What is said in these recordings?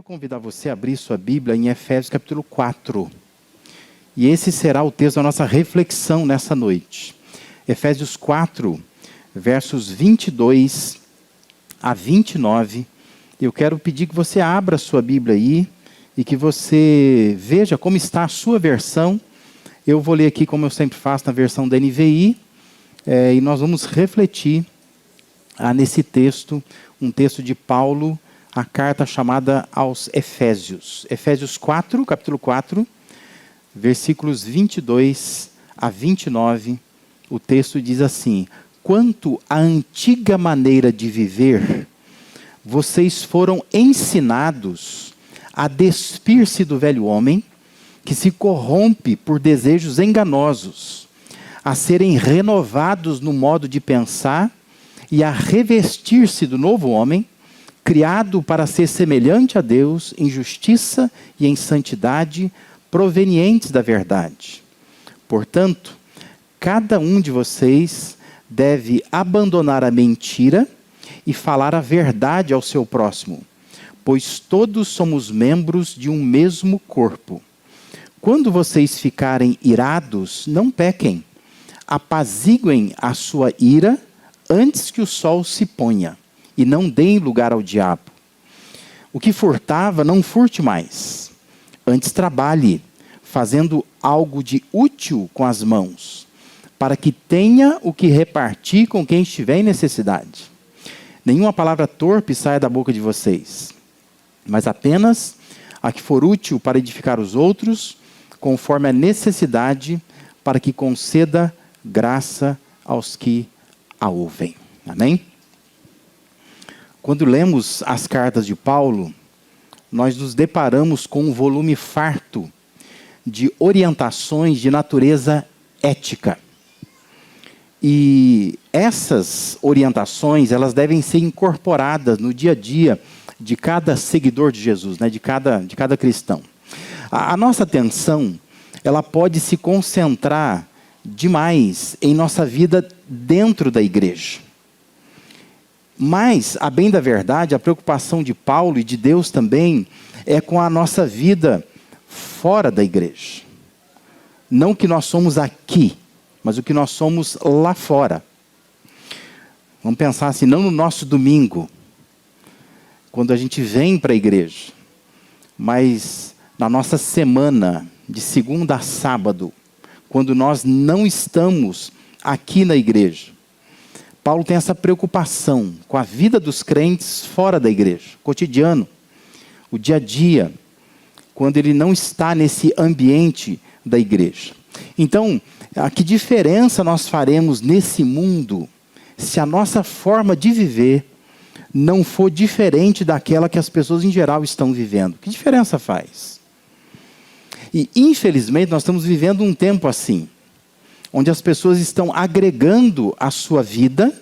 convidar você a abrir sua Bíblia em Efésios capítulo 4. E esse será o texto da nossa reflexão nessa noite. Efésios 4, versos 22 a 29. Eu quero pedir que você abra a sua Bíblia aí e que você veja como está a sua versão. Eu vou ler aqui, como eu sempre faço, na versão da NVI. E nós vamos refletir nesse texto, um texto de Paulo, a carta chamada aos Efésios. Efésios 4, capítulo 4, versículos 22 a 29, o texto diz assim: quanto à antiga maneira de viver, vocês foram ensinados a despir-se do velho homem, que se corrompe por desejos enganosos, a serem renovados no modo de pensar e a revestir-se do novo homem, criado para ser semelhante a Deus em justiça e em santidade, provenientes da verdade. Portanto, cada um de vocês deve abandonar a mentira e falar a verdade ao seu próximo, pois todos somos membros de um mesmo corpo. Quando vocês ficarem irados, não pequem. Apaziguem a sua ira antes que o sol se ponha, e não deem lugar ao diabo. O que furtava, não furte mais. Antes trabalhe, fazendo algo de útil com as mãos, para que tenha o que repartir com quem estiver em necessidade. Nenhuma palavra torpe saia da boca de vocês, mas apenas a que for útil para edificar os outros, conforme a necessidade, para que conceda graça aos que a ouvem. Amém? Quando lemos as cartas de Paulo, nós nos deparamos com um volume farto de orientações de natureza ética. E essas orientações, elas devem ser incorporadas no dia a dia de cada seguidor de Jesus, né? de cada cristão. A nossa atenção, ela pode se concentrar demais em nossa vida dentro da igreja. Mas, a bem da verdade, a preocupação de Paulo e de Deus também é com a nossa vida fora da igreja. Não o que nós somos aqui, mas o que nós somos lá fora. Vamos pensar assim, não no nosso domingo, quando a gente vem para a igreja, mas na nossa semana, de segunda a sábado, quando nós não estamos aqui na igreja. Paulo tem essa preocupação com a vida dos crentes fora da igreja, cotidiano, o dia a dia, quando ele não está nesse ambiente da igreja. Então, que diferença nós faremos nesse mundo se a nossa forma de viver não for diferente daquela que as pessoas em geral estão vivendo? Que diferença faz? E, infelizmente, nós estamos vivendo um tempo assim, onde as pessoas estão agregando à sua vida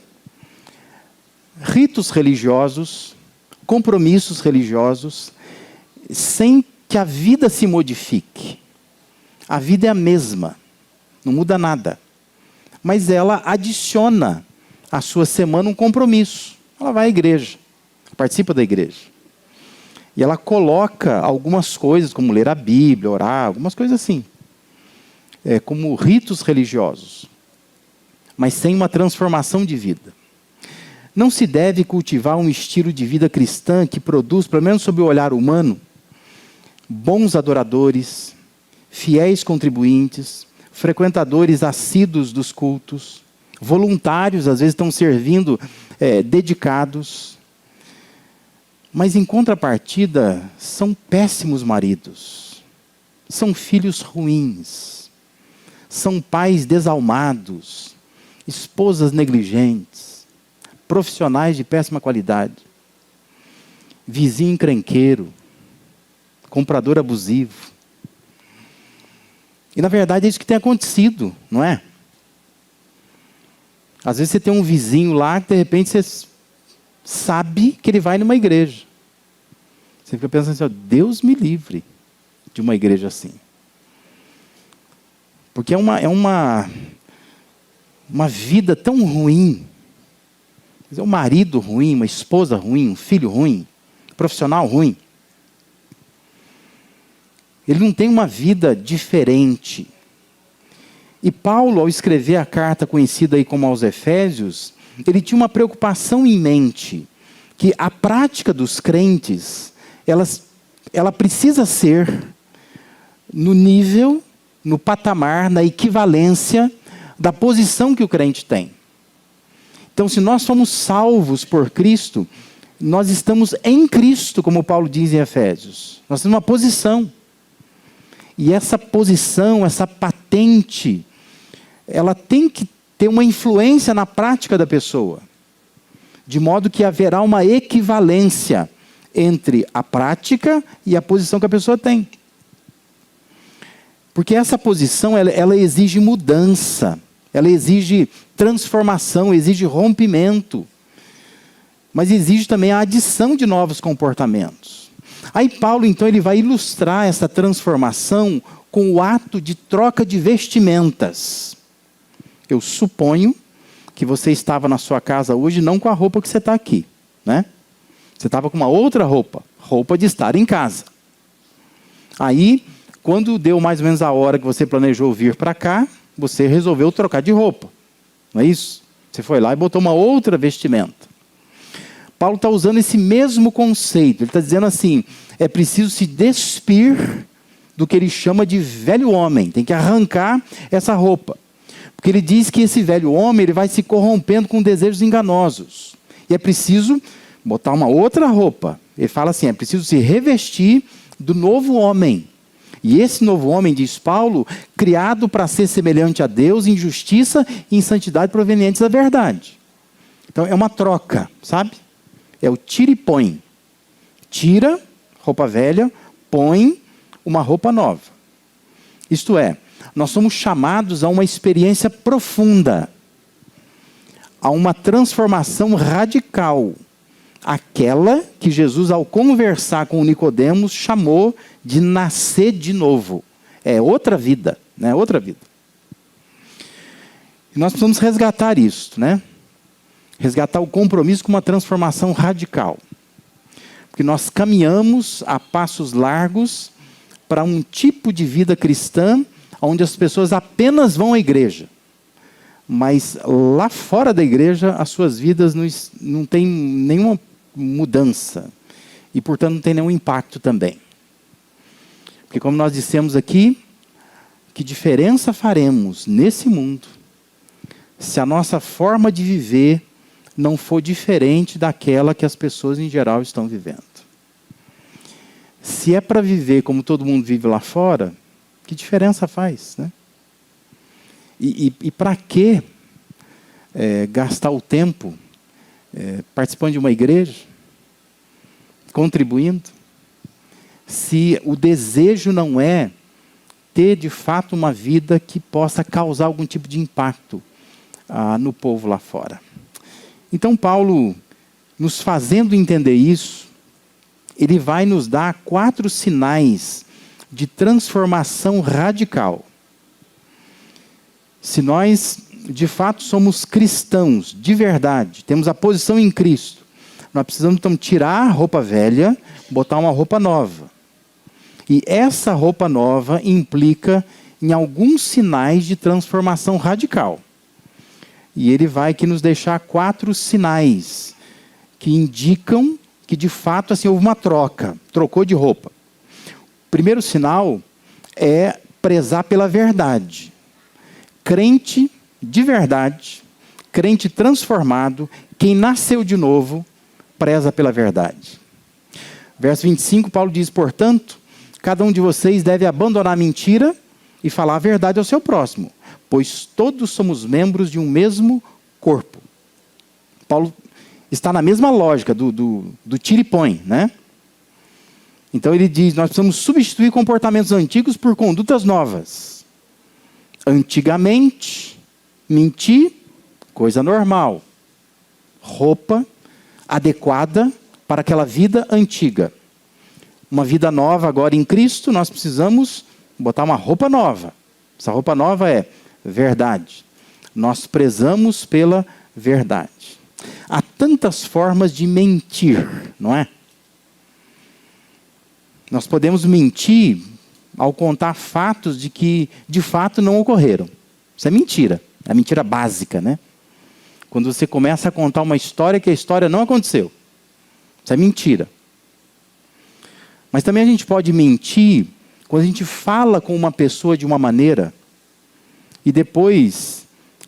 ritos religiosos, compromissos religiosos, sem que a vida se modifique. A vida é a mesma, não muda nada. Mas ela adiciona à sua semana um compromisso. Ela vai à igreja, participa da igreja. E ela coloca algumas coisas, como ler a Bíblia, orar, algumas coisas assim. Como ritos religiosos, mas sem uma transformação de vida. Não se deve cultivar um estilo de vida cristã que produz, pelo menos sob o olhar humano, bons adoradores, fiéis contribuintes, frequentadores assíduos dos cultos, voluntários, às vezes estão servindo, dedicados, mas em contrapartida são péssimos maridos, são filhos ruins, são pais desalmados, esposas negligentes, profissionais de péssima qualidade, vizinho encrenqueiro, comprador abusivo. E na verdade é isso que tem acontecido, não é? Às vezes você tem um vizinho lá que de repente você sabe que ele vai numa igreja. Você fica pensando assim, Deus me livre de uma igreja assim. Porque é uma vida tão ruim. Um marido ruim, uma esposa ruim, um filho ruim, um profissional ruim. Ele não tem uma vida diferente. E Paulo, ao escrever a carta conhecida aí como aos Efésios, ele tinha uma preocupação em mente, que a prática dos crentes, ela precisa ser no nível, no patamar, na equivalência da posição que o crente tem. Então, se nós somos salvos por Cristo, nós estamos em Cristo, como Paulo diz em Efésios. Nós temos uma posição. E essa posição, essa patente, ela tem que ter uma influência na prática da pessoa. De modo que haverá uma equivalência entre a prática e a posição que a pessoa tem. Porque essa posição, ela exige mudança. Ela exige transformação, exige rompimento. Mas exige também a adição de novos comportamentos. Aí Paulo, então, ele vai ilustrar essa transformação com o ato de troca de vestimentas. Eu suponho que você estava na sua casa hoje não com a roupa que você está aqui, né? Você estava com uma outra roupa, roupa de estar em casa. Aí, quando deu mais ou menos a hora que você planejou vir para cá, você resolveu trocar de roupa, não é isso? Você foi lá e botou uma outra vestimenta. Paulo está usando esse mesmo conceito. Ele está dizendo assim, é preciso se despir do que ele chama de velho homem. Tem que arrancar essa roupa. Porque ele diz que esse velho homem ele vai se corrompendo com desejos enganosos. E é preciso botar uma outra roupa. Ele fala assim, é preciso se revestir do novo homem. E esse novo homem, diz Paulo, criado para ser semelhante a Deus em justiça e em santidade provenientes da verdade. Então é uma troca, sabe? É o tira e põe. Tira roupa velha, põe uma roupa nova. Isto é, nós somos chamados a uma experiência profunda, a uma transformação radical. Aquela que Jesus, ao conversar com Nicodemos, chamou de nascer de novo. É outra vida, né? Outra vida. E nós precisamos resgatar isso, né? Resgatar o compromisso com uma transformação radical. Porque nós caminhamos a passos largos para um tipo de vida cristã onde as pessoas apenas vão à igreja. Mas lá fora da igreja, as suas vidas não têm nenhuma mudança. E, portanto, não tem nenhum impacto também. Porque, como nós dissemos aqui, que diferença faremos nesse mundo se a nossa forma de viver não for diferente daquela que as pessoas em geral estão vivendo. Se é para viver como todo mundo vive lá fora, que diferença faz, né? E para que gastar o tempo participando de uma igreja, contribuindo, se o desejo não é ter de fato uma vida que possa causar algum tipo de impacto no povo lá fora? Então Paulo, nos fazendo entender isso, ele vai nos dar 4 sinais de transformação radical. Se nós, de fato, somos cristãos, de verdade, temos a posição em Cristo, nós precisamos então tirar a roupa velha, botar uma roupa nova. E essa roupa nova implica em alguns sinais de transformação radical. E ele vai aqui nos deixar 4 sinais que indicam que, de fato, assim, houve uma troca, trocou de roupa. O primeiro sinal é prezar pela verdade. Crente de verdade, crente transformado, quem nasceu de novo, preza pela verdade. Verso 25, Paulo diz, portanto, cada um de vocês deve abandonar a mentira e falar a verdade ao seu próximo, pois todos somos membros de um mesmo corpo. Paulo está na mesma lógica do tira e põe, né? Então ele diz, nós precisamos substituir comportamentos antigos por condutas novas. Antigamente, mentir, coisa normal. Roupa adequada para aquela vida antiga. Uma vida nova agora em Cristo, nós precisamos botar uma roupa nova. Essa roupa nova é verdade. Nós prezamos pela verdade. Há tantas formas de mentir, não é? Nós podemos mentir ao contar fatos de que, de fato, não ocorreram. Isso é mentira. É mentira básica, né? Quando você começa a contar uma história que a história não aconteceu. Isso é mentira. Mas também a gente pode mentir quando a gente fala com uma pessoa de uma maneira e depois,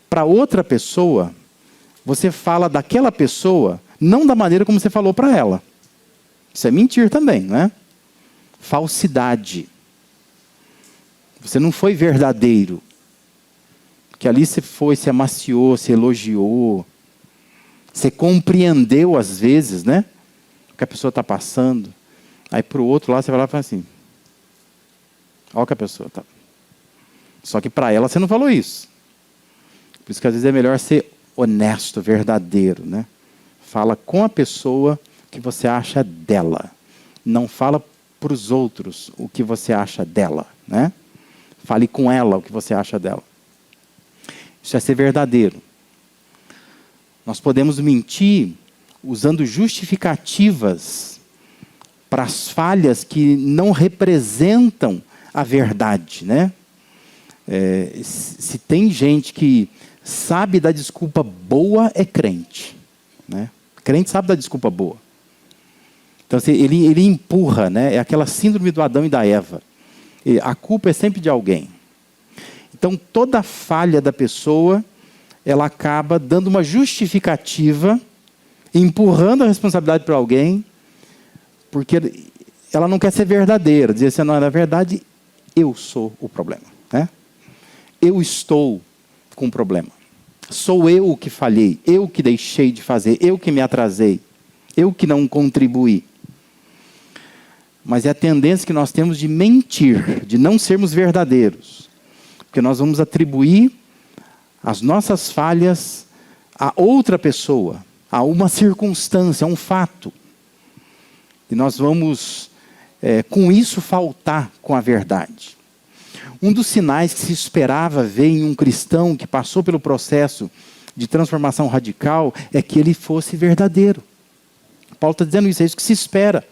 para outra pessoa, você fala daquela pessoa não da maneira como você falou para ela. Isso é mentir também, não é? Falsidade. Você não foi verdadeiro. Que ali você foi, se amaciou, se elogiou. Você compreendeu às vezes, né? O que a pessoa está passando. Aí para o outro lá você vai lá e fala assim. Olha o que a pessoa está. Só que para ela você não falou isso. Por isso que às vezes é melhor ser honesto, verdadeiro, né? Fala com a pessoa o que você acha dela. Não fala para os outros o que você acha dela, né? Fale com ela o que você acha dela. Isso é ser verdadeiro. Nós podemos mentir usando justificativas para as falhas que não representam a verdade, né? Se tem gente que sabe da desculpa boa, é crente, né? Crente sabe da desculpa boa. Então assim, ele empurra, né? É aquela síndrome do Adão e da Eva. A culpa é sempre de alguém. Então toda falha da pessoa, ela acaba dando uma justificativa, empurrando a responsabilidade para alguém, porque ela não quer ser verdadeira. Dizer assim, não, na verdade, eu sou o problema, né? Eu estou com o problema. Sou eu que falhei, eu que deixei de fazer, eu que me atrasei, eu que não contribuí. Mas é a tendência que nós temos de mentir, de não sermos verdadeiros. Porque nós vamos atribuir as nossas falhas a outra pessoa, a uma circunstância, a um fato. E nós vamos, com isso, faltar com a verdade. Um dos sinais que se esperava ver em um cristão que passou pelo processo de transformação radical é que ele fosse verdadeiro. Paulo está dizendo isso, é isso que se espera.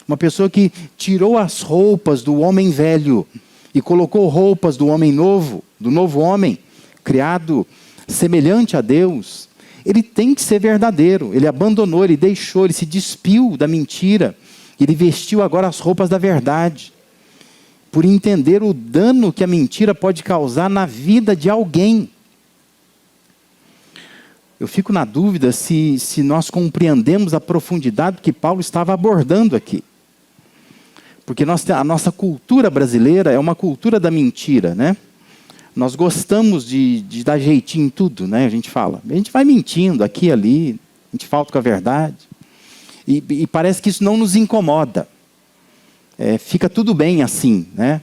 Uma pessoa que tirou as roupas do homem velho e colocou roupas do homem novo, do novo homem, criado semelhante a Deus, ele tem que ser verdadeiro. Ele abandonou, ele deixou, ele se despiu da mentira. Ele vestiu agora as roupas da verdade. Por entender o dano que a mentira pode causar na vida de alguém. Eu fico na dúvida se nós compreendemos a profundidade que Paulo estava abordando aqui. Porque a nossa cultura brasileira é uma cultura da mentira, né? Nós gostamos de dar jeitinho em tudo, né? A gente fala. A gente vai mentindo aqui e ali, a gente falta com a verdade. E parece que isso não nos incomoda. Fica tudo bem assim, né?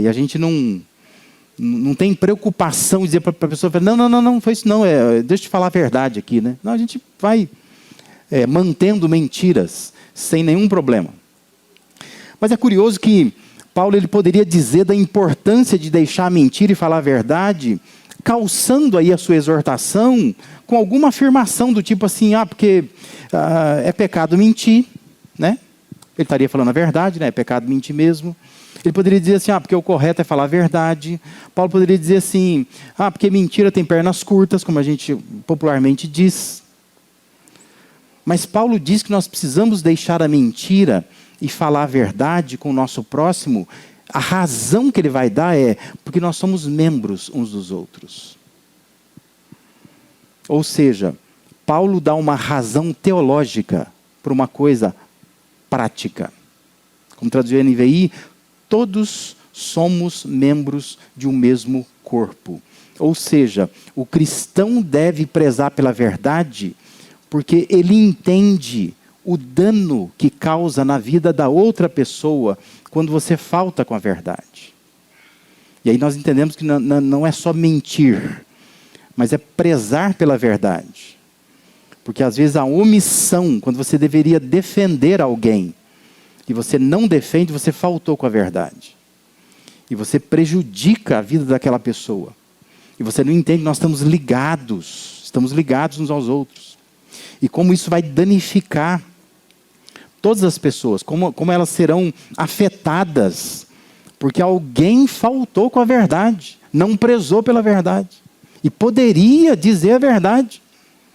E a gente não tem preocupação de dizer para a pessoa, não foi isso não, deixa eu te falar a verdade aqui, né? Não, a gente vai mantendo mentiras sem nenhum problema. Mas é curioso que Paulo ele poderia dizer da importância de deixar a mentira e falar a verdade, calçando aí a sua exortação com alguma afirmação do tipo assim, porque é pecado mentir, né? Ele estaria falando a verdade, né? É pecado mentir mesmo. Ele poderia dizer assim, porque o correto é falar a verdade. Paulo poderia dizer assim, porque mentira tem pernas curtas, como a gente popularmente diz. Mas Paulo diz que nós precisamos deixar a mentira e falar a verdade com o nosso próximo. A razão que ele vai dar é porque nós somos membros uns dos outros. Ou seja, Paulo dá uma razão teológica para uma coisa prática. Como traduziu a NVI, todos somos membros de um mesmo corpo. Ou seja, o cristão deve prezar pela verdade porque ele entende o dano que causa na vida da outra pessoa quando você falta com a verdade. E aí nós entendemos que não é só mentir, mas é prezar pela verdade. Porque às vezes a omissão, quando você deveria defender alguém, e você não defende, você faltou com a verdade. E você prejudica a vida daquela pessoa. E você não entende que nós estamos ligados uns aos outros. E como isso vai danificar todas as pessoas, como elas serão afetadas Porque alguém faltou com a verdade, não prezou pela verdade. E poderia dizer a verdade,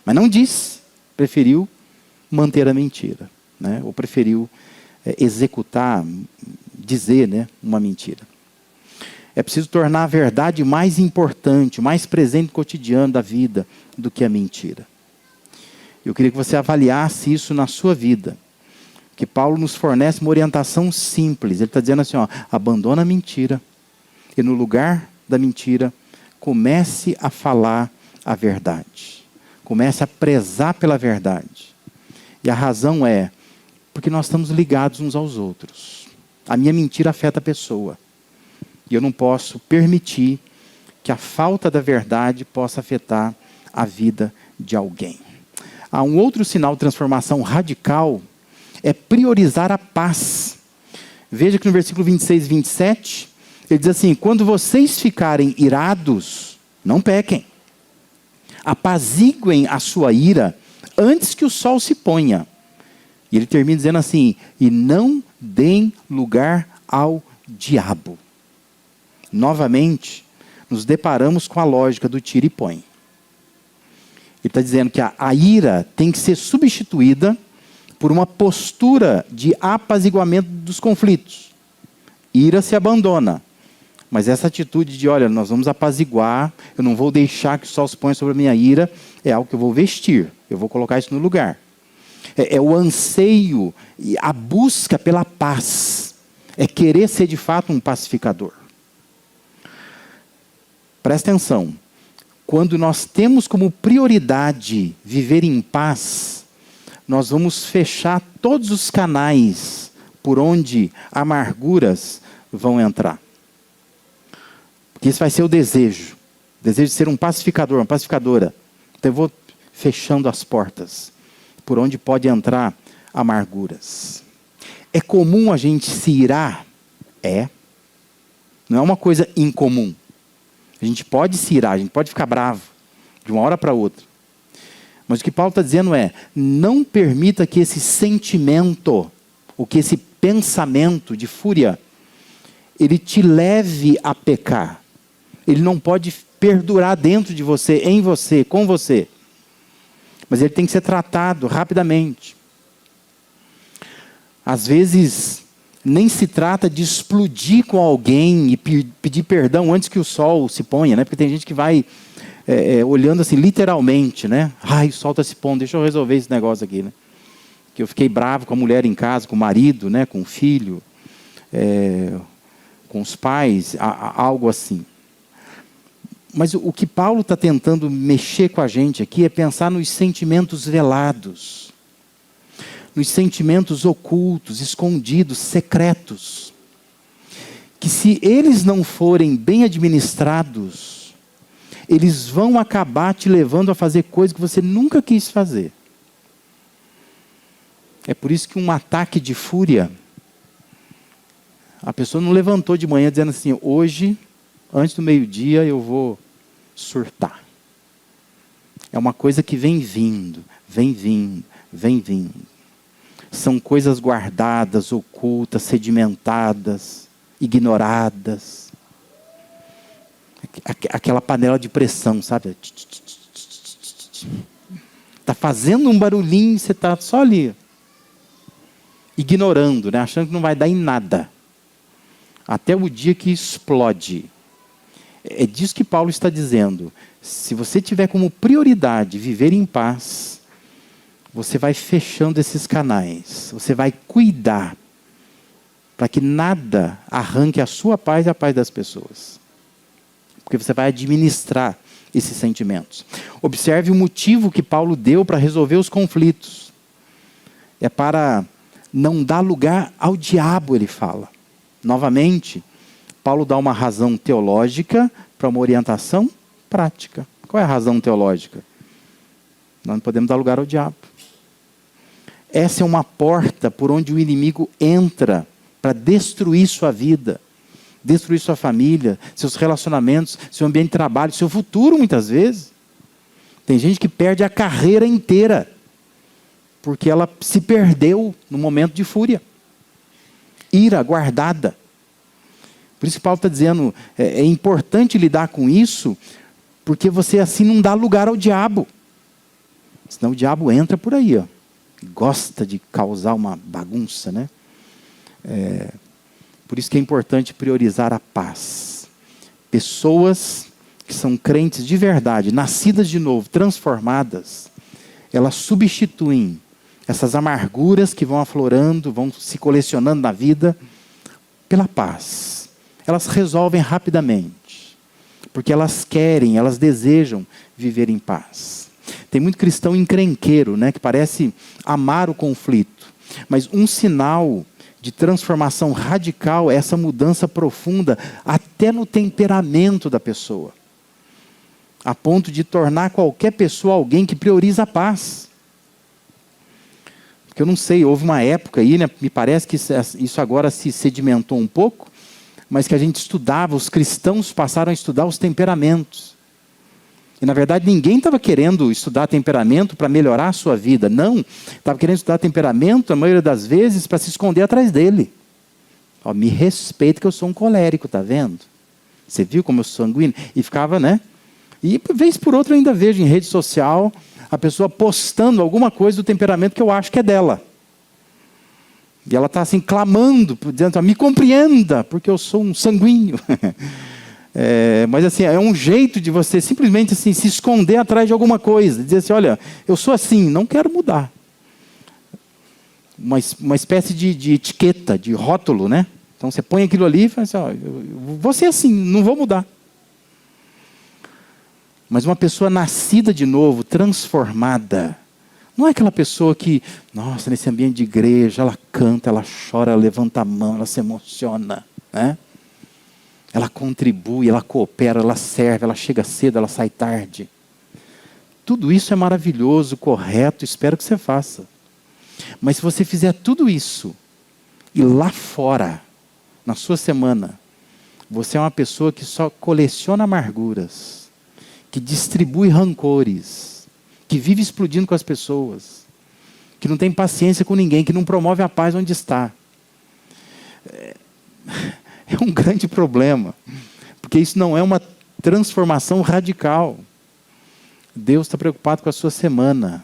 mas não disse. Preferiu manter a mentira, né? Ou preferiu executar, dizer, né, uma mentira. É preciso tornar a verdade mais importante, mais presente no cotidiano da vida do que a mentira. Eu queria que você avaliasse isso na sua vida. Que Paulo nos fornece uma orientação simples. Ele está dizendo assim, ó, abandona a mentira. E no lugar da mentira, comece a falar a verdade. Comece a prezar pela verdade. E a razão é, porque nós estamos ligados uns aos outros. A minha mentira afeta a pessoa. E eu não posso permitir que a falta da verdade possa afetar a vida de alguém. Há um outro sinal de transformação radical, é priorizar a paz. Veja que no versículo 26 e 27, ele diz assim, quando vocês ficarem irados, não pequem. Apaziguem a sua ira antes que o sol se ponha. E ele termina dizendo assim, e não deem lugar ao diabo. Novamente, nos deparamos com a lógica do tira e põe. Ele está dizendo que a ira tem que ser substituída por uma postura de apaziguamento dos conflitos. Ira se abandona. Mas essa atitude de, olha, nós vamos apaziguar, eu não vou deixar que o sol se ponha sobre a minha ira, é algo que eu vou vestir, eu vou colocar isso no lugar. É o anseio, a busca pela paz. É querer ser de fato um pacificador. Presta atenção. Quando nós temos como prioridade viver em paz, nós vamos fechar todos os canais por onde amarguras vão entrar. Porque isso vai ser o desejo de ser um pacificador, uma pacificadora. Então eu vou fechando as portas por onde pode entrar amarguras. É comum a gente se irar? É. Não é uma coisa incomum. A gente pode se irar, a gente pode ficar bravo de uma hora para outra. Mas o que Paulo está dizendo é, não permita que esse sentimento, ou que esse pensamento de fúria, ele te leve a pecar. Ele não pode perdurar dentro de você, em você, com você. Mas ele tem que ser tratado rapidamente. Às vezes, nem se trata de explodir com alguém e pedir perdão antes que o sol se ponha, né? Porque tem gente que vai olhando assim, literalmente, né? Ai, o sol está se pondo, deixa eu resolver esse negócio aqui, né? Que eu fiquei bravo com a mulher em casa, com o marido, né? Com o filho, com os pais, algo assim. Mas o que Paulo está tentando mexer com a gente aqui é pensar nos sentimentos velados, nos sentimentos ocultos, escondidos, secretos, que se eles não forem bem administrados, eles vão acabar te levando a fazer coisas que você nunca quis fazer. É por isso que um ataque de fúria, a pessoa não levantou de manhã dizendo assim, hoje, antes do meio-dia, eu vou surtar. É uma coisa que vem vindo, vem vindo, vem vindo. São coisas guardadas, ocultas, sedimentadas, ignoradas. Aquela panela de pressão, sabe? Está fazendo um barulhinho, você está só ali, ignorando, né? Achando que não vai dar em nada. Até o dia que explode. É disso que Paulo está dizendo. Se você tiver como prioridade viver em paz, você vai fechando esses canais. Você vai cuidar para que nada arranque a sua paz e a paz das pessoas. Porque você vai administrar esses sentimentos. Observe o motivo que Paulo deu para resolver os conflitos. É para não dar lugar ao diabo, ele fala. Novamente, Paulo dá uma razão teológica para uma orientação prática. Qual é a razão teológica? Nós não podemos dar lugar ao diabo. Essa é uma porta por onde o inimigo entra para destruir sua vida, destruir sua família, seus relacionamentos, seu ambiente de trabalho, seu futuro muitas vezes. Tem gente que perde a carreira inteira porque ela se perdeu no momento de fúria. Ira guardada. Por Por isso que Paulo está dizendo, é importante lidar com isso, porque você assim não dá lugar ao diabo. Senão o diabo entra por aí, ó. Gosta de causar uma bagunça, né? Por isso que é importante priorizar a paz. Pessoas que são crentes de verdade, nascidas de novo, transformadas, elas substituem essas amarguras que vão aflorando, vão se colecionando na vida, pela paz. Elas resolvem rapidamente, porque elas querem, elas desejam viver em paz. Tem muito cristão encrenqueiro, né, que parece amar o conflito, mas um sinal de transformação radical é essa mudança profunda até no temperamento da pessoa, a ponto de tornar qualquer pessoa alguém que prioriza a paz. Porque eu não sei, houve uma época aí, né, me parece que isso agora se sedimentou um pouco, mas que a gente estudava, os cristãos passaram a estudar os temperamentos. E na verdade ninguém estava querendo estudar temperamento para melhorar a sua vida, não. Estava querendo estudar temperamento, a maioria das vezes, para se esconder atrás dele. Ó, me respeita que eu sou um colérico, tá vendo? Você viu como eu sou sanguíneo? E ficava, né? E vez por outra eu ainda vejo em rede social a pessoa postando alguma coisa do temperamento que eu acho que é dela. E ela está assim clamando, dizendo, me compreenda, porque eu sou um sanguíneo. Mas assim, é um jeito de você simplesmente assim, se esconder atrás de alguma coisa. Dizer assim, olha, eu sou assim, não quero mudar. Uma espécie de etiqueta, de rótulo, né? Então você põe aquilo ali e fala assim, eu vou ser assim, não vou mudar. Mas uma pessoa nascida de novo, transformada, não é aquela pessoa que, nossa, nesse ambiente de igreja, ela canta, ela chora, ela levanta a mão, ela se emociona, né? Ela contribui, ela coopera, ela serve, ela chega cedo, ela sai tarde. Tudo isso é maravilhoso, correto, espero que você faça. Mas se você fizer tudo isso, e lá fora, na sua semana, você é uma pessoa que só coleciona amarguras, que distribui rancores, que vive explodindo com as pessoas, que não tem paciência com ninguém, que não promove a paz onde está. É um grande problema, porque isso não é uma transformação radical. Deus está preocupado com a sua semana.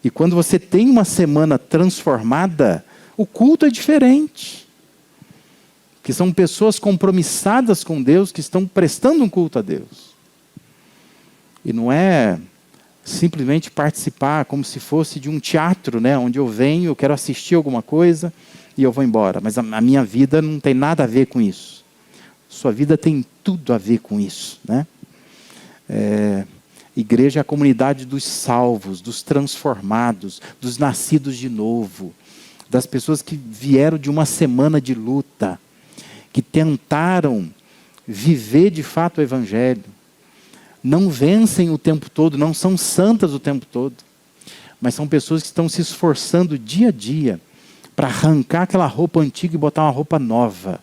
E quando você tem uma semana transformada, o culto é diferente. Que são pessoas compromissadas com Deus, que estão prestando um culto a Deus. E não é simplesmente participar como se fosse de um teatro, né, onde eu venho, eu quero assistir alguma coisa e eu vou embora. Mas a minha vida não tem nada a ver com isso. Sua vida tem tudo a ver com isso, né? Igreja é a comunidade dos salvos, dos transformados, dos nascidos de novo, das pessoas que vieram de uma semana de luta, que tentaram viver de fato o Evangelho. Não vencem o tempo todo, não são santas o tempo todo, mas são pessoas que estão se esforçando dia a dia para arrancar aquela roupa antiga e botar uma roupa nova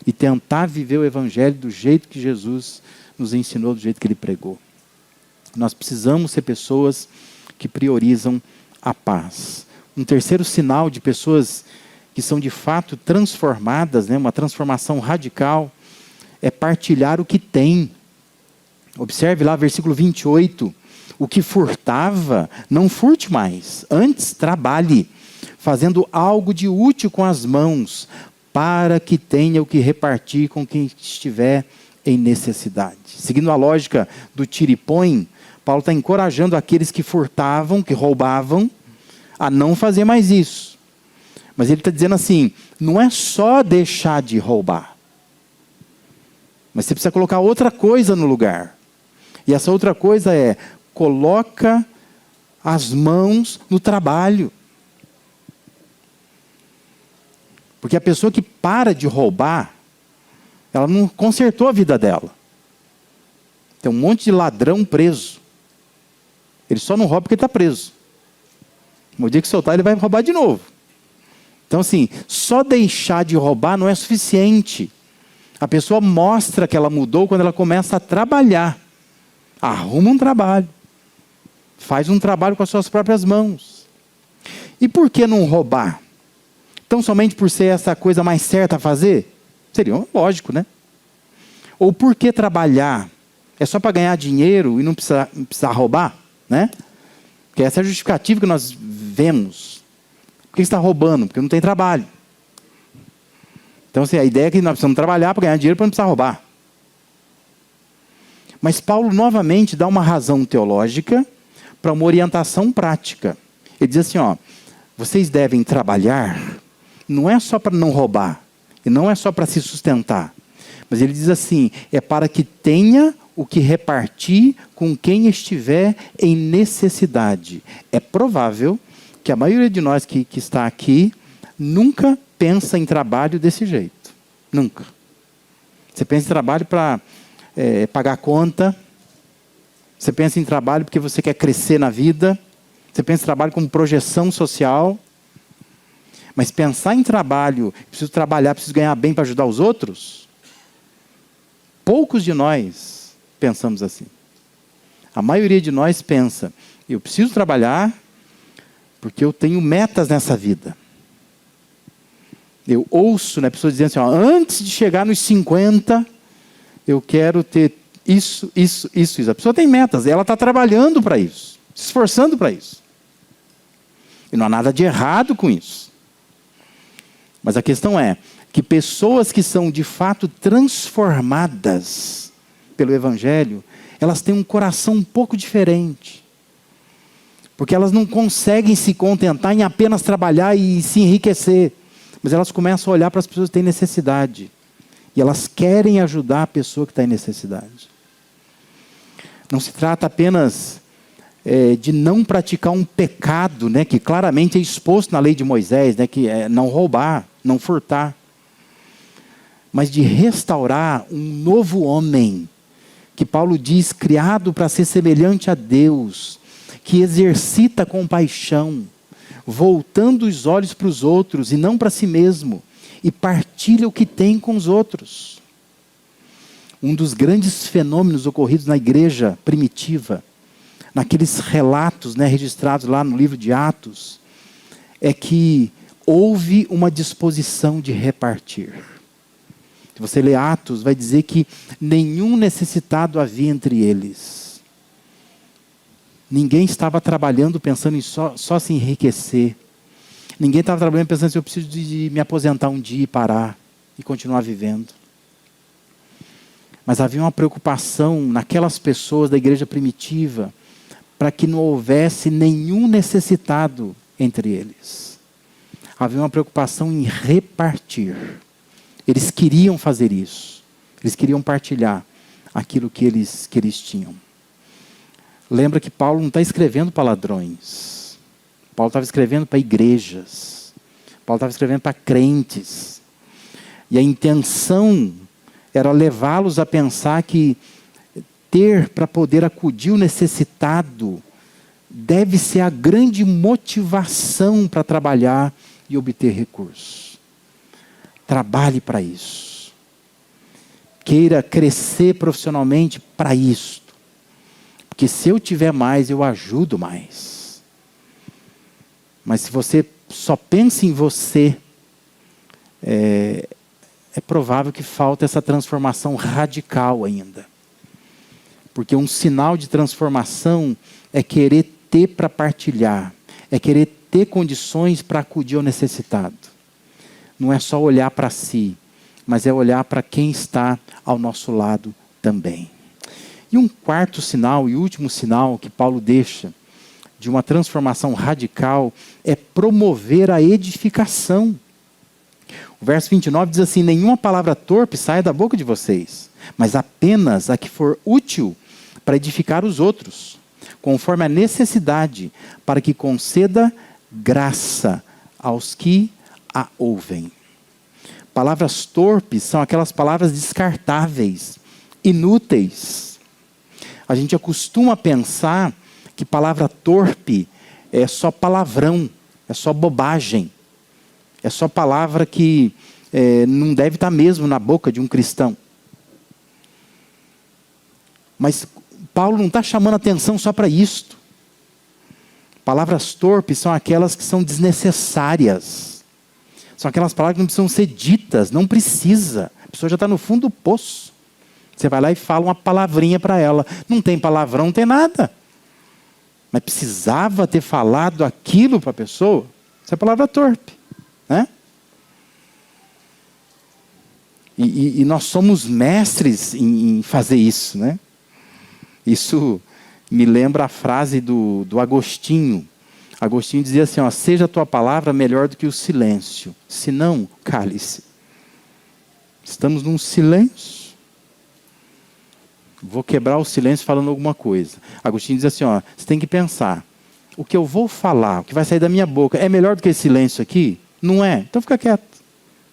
e tentar viver o Evangelho do jeito que Jesus nos ensinou, do jeito que Ele pregou. Nós precisamos ser pessoas que priorizam a paz. Um terceiro sinal de pessoas que são de fato transformadas, né, uma transformação radical, é partilhar o que tem. Observe lá, versículo 28. O que furtava, não furte mais. Antes, trabalhe, fazendo algo de útil com as mãos, para que tenha o que repartir com quem estiver em necessidade. Seguindo a lógica do tira e põe, Paulo está encorajando aqueles que furtavam, que roubavam, a não fazer mais isso. Mas ele está dizendo assim, não é só deixar de roubar, mas você precisa colocar outra coisa no lugar. E essa outra coisa é, coloca as mãos no trabalho. Porque a pessoa que para de roubar, ela não consertou a vida dela. Tem um monte de ladrão preso. Ele só não rouba porque ele está preso. No dia que soltar, ele vai roubar de novo. Então assim, só deixar de roubar não é suficiente. A pessoa mostra que ela mudou quando ela começa a trabalhar. Arruma um trabalho. Faz um trabalho com as suas próprias mãos. E por que não roubar? Tão somente por ser essa coisa mais certa a fazer? Seria lógico, né? Ou por que trabalhar? É só para ganhar dinheiro e não precisar roubar, né? Porque essa é a justificativa que nós vemos. Por que você está roubando? Porque não tem trabalho. Então, assim, a ideia é que nós precisamos trabalhar para ganhar dinheiro para não precisar roubar. Mas Paulo, novamente, dá uma razão teológica para uma orientação prática. Ele diz assim, ó, vocês devem trabalhar, não é só para não roubar, e não é só para se sustentar. Mas ele diz assim, é para que tenha o que repartir com quem estiver em necessidade. É provável que a maioria de nós que está aqui nunca pensa em trabalho desse jeito. Nunca. Você pensa em trabalho para pagar conta. Você pensa em trabalho porque você quer crescer na vida. Você pensa em trabalho como projeção social. Mas pensar em trabalho, preciso trabalhar, preciso ganhar bem para ajudar os outros, poucos de nós pensamos assim. A maioria de nós pensa, eu preciso trabalhar porque eu tenho metas nessa vida. Eu ouço, né, pessoas dizendo assim, ó, antes de chegar nos 50, eu quero ter isso. A pessoa tem metas, ela está trabalhando para isso, se esforçando para isso. E não há nada de errado com isso. Mas a questão é que pessoas que são de fato transformadas pelo Evangelho, elas têm um coração um pouco diferente. Porque elas não conseguem se contentar em apenas trabalhar e se enriquecer. Mas elas começam a olhar para as pessoas que têm necessidade. E elas querem ajudar a pessoa que está em necessidade. Não se trata apenas de não praticar um pecado, né, que claramente é exposto na lei de Moisés, né, que é não roubar, não furtar. Mas de restaurar um novo homem, que Paulo diz, criado para ser semelhante a Deus, que exercita compaixão, voltando os olhos para os outros e não para si mesmo, e partilha o que tem com os outros. Um dos grandes fenômenos ocorridos na igreja primitiva, naqueles relatos, né, registrados lá no livro de Atos, é que houve uma disposição de repartir. Se você ler Atos, vai dizer que nenhum necessitado havia entre eles. Ninguém estava trabalhando pensando em só se enriquecer. Ninguém estava trabalhando pensando assim, eu preciso de me aposentar um dia e parar e continuar vivendo. Mas havia uma preocupação naquelas pessoas da igreja primitiva para que não houvesse nenhum necessitado entre eles. Havia uma preocupação em repartir. Eles queriam fazer isso. Eles queriam partilhar aquilo que eles tinham. Lembra que Paulo não está escrevendo para ladrões. Paulo estava escrevendo para igrejas. Paulo estava escrevendo para crentes. E a intenção era levá-los a pensar que ter para poder acudir o necessitado deve ser a grande motivação para trabalhar e obter recursos. Trabalhe para isso. Queira crescer profissionalmente para isso. Porque se eu tiver mais, eu ajudo mais. Mas se você só pensa em você, é provável que falta essa transformação radical ainda. Porque um sinal de transformação é querer ter para partilhar, é querer ter condições para acudir ao necessitado. Não é só olhar para si, mas é olhar para quem está ao nosso lado também. E um quarto sinal e último sinal que Paulo deixa de uma transformação radical é promover a edificação. O verso 29 diz assim, nenhuma palavra torpe saia da boca de vocês, mas apenas a que for útil para edificar os outros, conforme a necessidade, para que conceda graça aos que a ouvem. Palavras torpes são aquelas palavras descartáveis, inúteis. A gente acostuma pensar que palavra torpe é só palavrão, é só bobagem, é só palavra que não deve estar mesmo na boca de um cristão. Mas Paulo não está chamando atenção só para isto. Palavras torpes são aquelas que são desnecessárias. São aquelas palavras que não precisam ser ditas, não precisa. A pessoa já está no fundo do poço. Você vai lá e fala uma palavrinha para ela. Não tem palavrão, não tem nada. Mas precisava ter falado aquilo para a pessoa. Isso é palavra torpe, né? E nós somos mestres em fazer isso, né? Isso me lembra a frase do Agostinho. Agostinho dizia assim, ó, seja a tua palavra melhor do que o silêncio. Se não, cale-se. Estamos num silêncio. Vou quebrar o silêncio falando alguma coisa. Agostinho diz assim, ó, você tem que pensar. O que eu vou falar, o que vai sair da minha boca, é melhor do que esse silêncio aqui? Não é? Então fica quieto.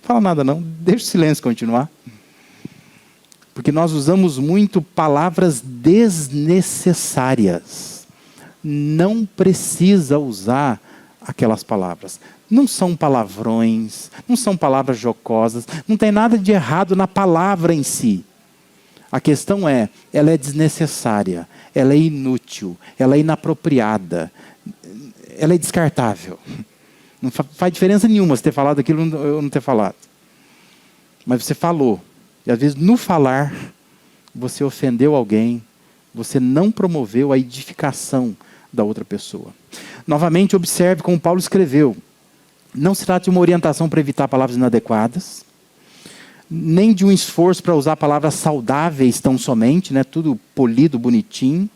Não fala nada não, deixa o silêncio continuar. Porque nós usamos muito palavras desnecessárias. Não precisa usar aquelas palavras. Não são palavrões, não são palavras jocosas, não tem nada de errado na palavra em si. A questão é, ela é desnecessária, ela é inútil, ela é inapropriada, ela é descartável. Não faz diferença nenhuma você ter falado aquilo ou não ter falado. Mas você falou. E às vezes no falar, você ofendeu alguém, você não promoveu a edificação da outra pessoa. Novamente, observe como Paulo escreveu. Não se trata de uma orientação para evitar palavras inadequadas, nem de um esforço para usar palavras saudáveis tão somente, né? Tudo polido, bonitinho.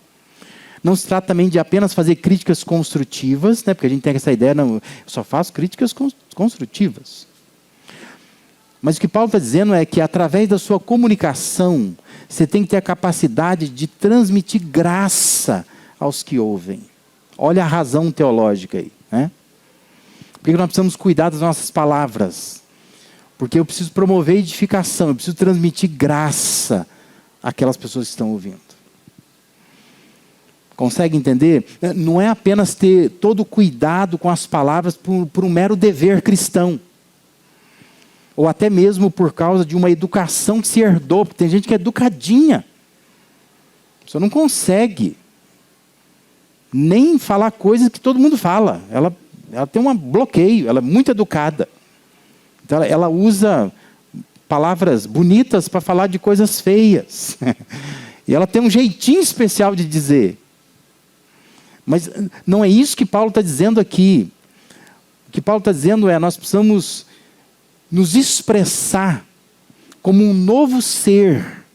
Não se trata também de apenas fazer críticas construtivas, né? Porque a gente tem essa ideia, não, eu só faço críticas construtivas. Mas o que Paulo está dizendo é que através da sua comunicação, você tem que ter a capacidade de transmitir graça aos que ouvem. Olha a razão teológica aí, né? Por que nós precisamos cuidar das nossas palavras? Porque eu preciso promover edificação, eu preciso transmitir graça àquelas pessoas que estão ouvindo. Consegue entender? Não é apenas ter todo o cuidado com as palavras por um mero dever cristão. Ou até mesmo por causa de uma educação que se herdou. Porque tem gente que é educadinha. A pessoa não consegue nem falar coisas que todo mundo fala. Ela tem um bloqueio, ela é muito educada. Então ela usa palavras bonitas para falar de coisas feias. E ela tem um jeitinho especial de dizer. Mas não é isso que Paulo está dizendo aqui. O que Paulo está dizendo é, nós precisamos nos expressar como um novo ser,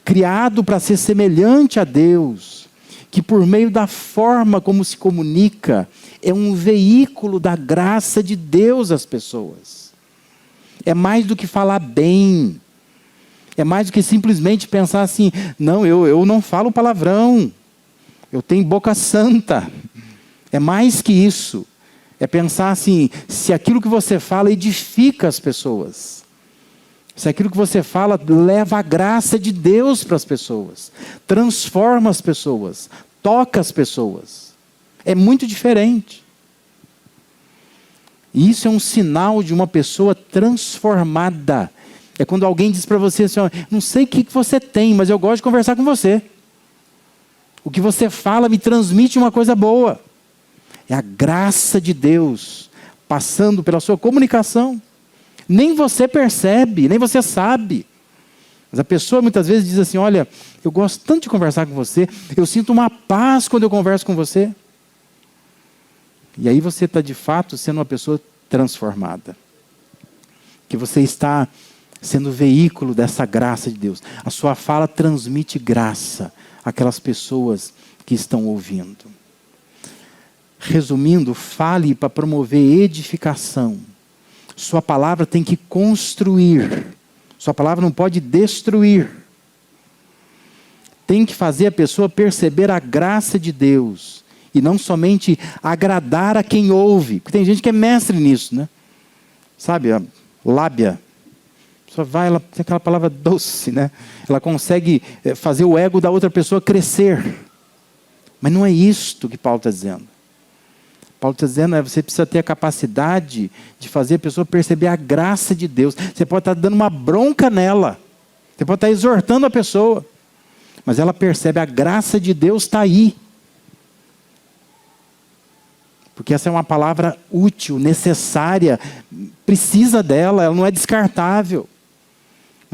criado para ser semelhante a Deus, que por meio da forma como se comunica, é um veículo da graça de Deus às pessoas. É mais do que falar bem, é mais do que simplesmente pensar assim, não, eu não falo palavrão, eu tenho boca santa. É mais que isso. É pensar assim, se aquilo que você fala edifica as pessoas. Se aquilo que você fala leva a graça de Deus para as pessoas. Transforma as pessoas. Toca as pessoas. É muito diferente. E isso é um sinal de uma pessoa transformada. É quando alguém diz para você assim, não sei o que você tem, mas eu gosto de conversar com você. O que você fala me transmite uma coisa boa. É a graça de Deus passando pela sua comunicação. Nem você percebe, nem você sabe. Mas a pessoa muitas vezes diz assim, olha, eu gosto tanto de conversar com você, eu sinto uma paz quando eu converso com você. E aí você está de fato sendo uma pessoa transformada. Que você está sendo veículo dessa graça de Deus. A sua fala transmite graça àquelas pessoas que estão ouvindo. Resumindo, fale para promover edificação. Sua palavra tem que construir. Sua palavra não pode destruir. Tem que fazer a pessoa perceber a graça de Deus. E não somente agradar a quem ouve. Porque tem gente que é mestre nisso, né? Sabe, a lábia. A pessoa vai, ela tem aquela palavra doce, né? Ela consegue fazer o ego da outra pessoa crescer. Mas não é isto que Paulo está dizendo. Paulo está dizendo, você precisa ter a capacidade de fazer a pessoa perceber a graça de Deus. Você pode estar dando uma bronca nela. Você pode estar exortando a pessoa. Mas ela percebe, a graça de Deus está aí. Porque essa é uma palavra útil, necessária, precisa dela, ela não é descartável.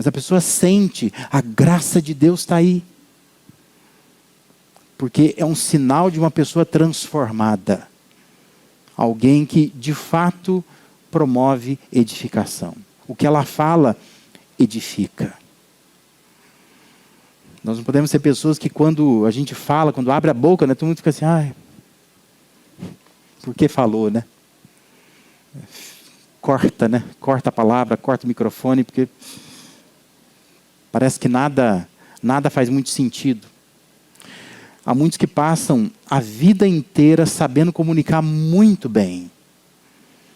Mas a pessoa sente, a graça de Deus está aí. Porque é um sinal de uma pessoa transformada. Alguém que, de fato, promove edificação. O que ela fala, edifica. Nós não podemos ser pessoas que quando a gente fala, quando abre a boca, né, todo mundo fica assim, ai, por que falou, né? Corta, né? Corta a palavra, corta o microfone, porque parece que nada faz muito sentido. Há muitos que passam a vida inteira sabendo comunicar muito bem.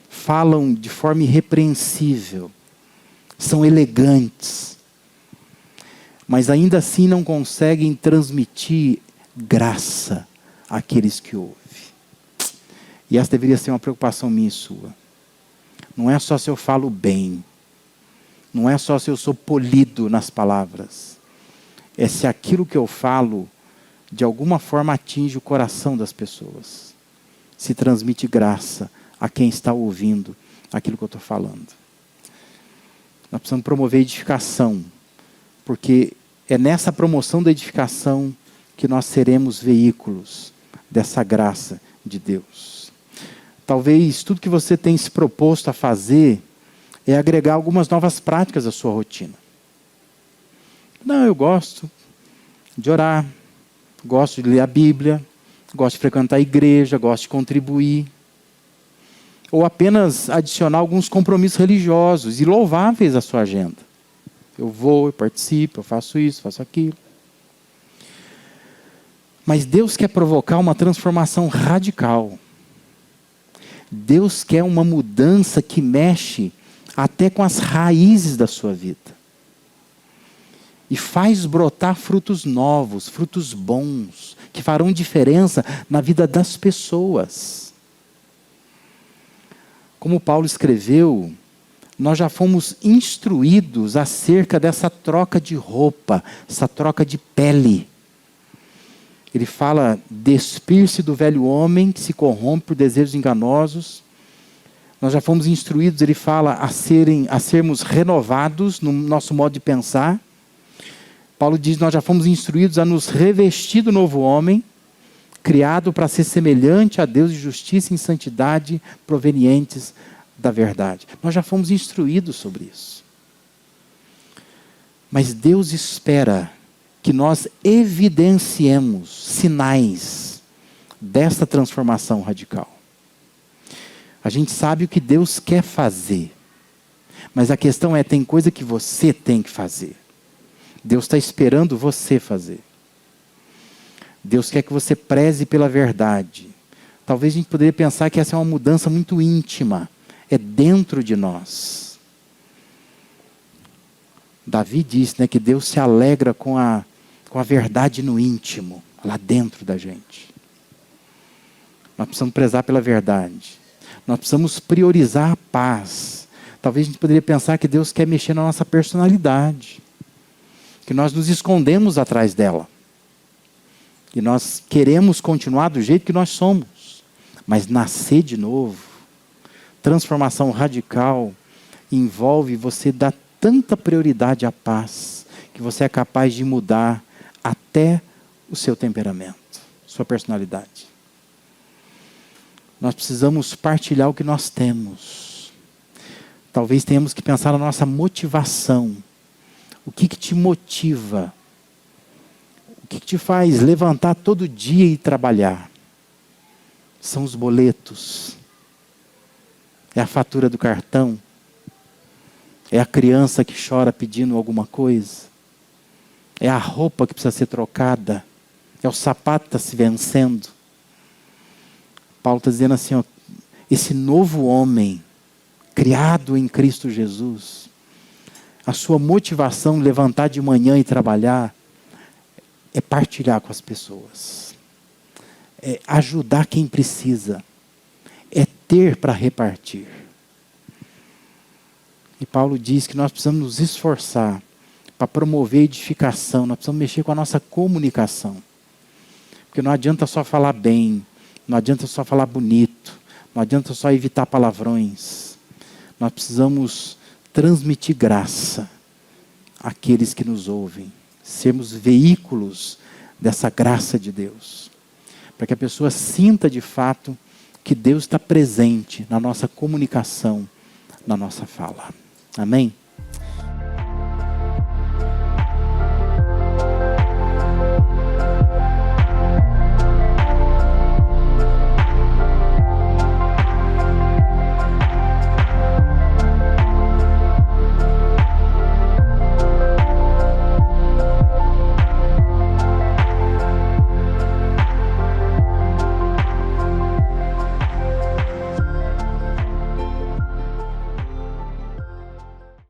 Falam de forma irrepreensível. São elegantes. Mas ainda assim não conseguem transmitir graça àqueles que ouvem. E essa deveria ser uma preocupação minha e sua. Não é só se eu falo bem. Não é só se eu sou polido nas palavras. É se aquilo que eu falo, de alguma forma, atinge o coração das pessoas. Se transmite graça a quem está ouvindo aquilo que eu estou falando. Nós precisamos promover edificação. Porque é nessa promoção da edificação que nós seremos veículos dessa graça de Deus. Talvez tudo que você tem se proposto a fazer é agregar algumas novas práticas à sua rotina. Não, eu gosto de orar, gosto de ler a Bíblia, gosto de frequentar a igreja, gosto de contribuir. Ou apenas adicionar alguns compromissos religiosos e louváveis à sua agenda. Eu vou, eu participo, eu faço isso, faço aquilo. Mas Deus quer provocar uma transformação radical. Deus quer uma mudança que mexe até com as raízes da sua vida. E faz brotar frutos novos, frutos bons, que farão diferença na vida das pessoas. Como Paulo escreveu, nós já fomos instruídos acerca dessa troca de roupa, essa troca de pele. Ele fala, despir-se do velho homem que se corrompe por desejos enganosos. Nós já fomos instruídos, ele fala, a sermos renovados no nosso modo de pensar. Paulo diz, nós já fomos instruídos a nos revestir do novo homem, criado para ser semelhante a Deus de justiça e santidade provenientes da verdade. Nós já fomos instruídos sobre isso. Mas Deus espera que nós evidenciemos sinais dessa transformação radical. A gente sabe o que Deus quer fazer, mas a questão é, tem coisa que você tem que fazer. Deus está esperando você fazer. Deus quer que você preze pela verdade. Talvez a gente poderia pensar que essa é uma mudança muito íntima. É dentro de nós. Davi disse, né, que Deus se alegra com a verdade no íntimo, lá dentro da gente. Nós precisamos prezar pela verdade. Nós precisamos priorizar a paz. Talvez a gente poderia pensar que Deus quer mexer na nossa personalidade. Que nós nos escondemos atrás dela. E nós queremos continuar do jeito que nós somos. Mas nascer de novo, transformação radical, envolve você dar tanta prioridade à paz, que você é capaz de mudar até o seu temperamento, sua personalidade. Nós precisamos partilhar o que nós temos. Talvez tenhamos que pensar na nossa motivação. O que te motiva? O que te faz levantar todo dia e trabalhar? São os boletos. É a fatura do cartão. É a criança que chora pedindo alguma coisa. É a roupa que precisa ser trocada. É o sapato que está se vencendo. Paulo está dizendo assim, ó, esse novo homem, criado em Cristo Jesus, a sua motivação de levantar de manhã e trabalhar, é partilhar com as pessoas. É ajudar quem precisa. É ter para repartir. E Paulo diz que nós precisamos nos esforçar para promover edificação. Nós precisamos mexer com a nossa comunicação. Porque não adianta só falar bem. Não adianta só falar bonito. Não adianta só evitar palavrões. Nós precisamos transmitir graça aqueles que nos ouvem. Sermos veículos dessa graça de Deus. Para que a pessoa sinta de fato que Deus está presente na nossa comunicação, na nossa fala. Amém?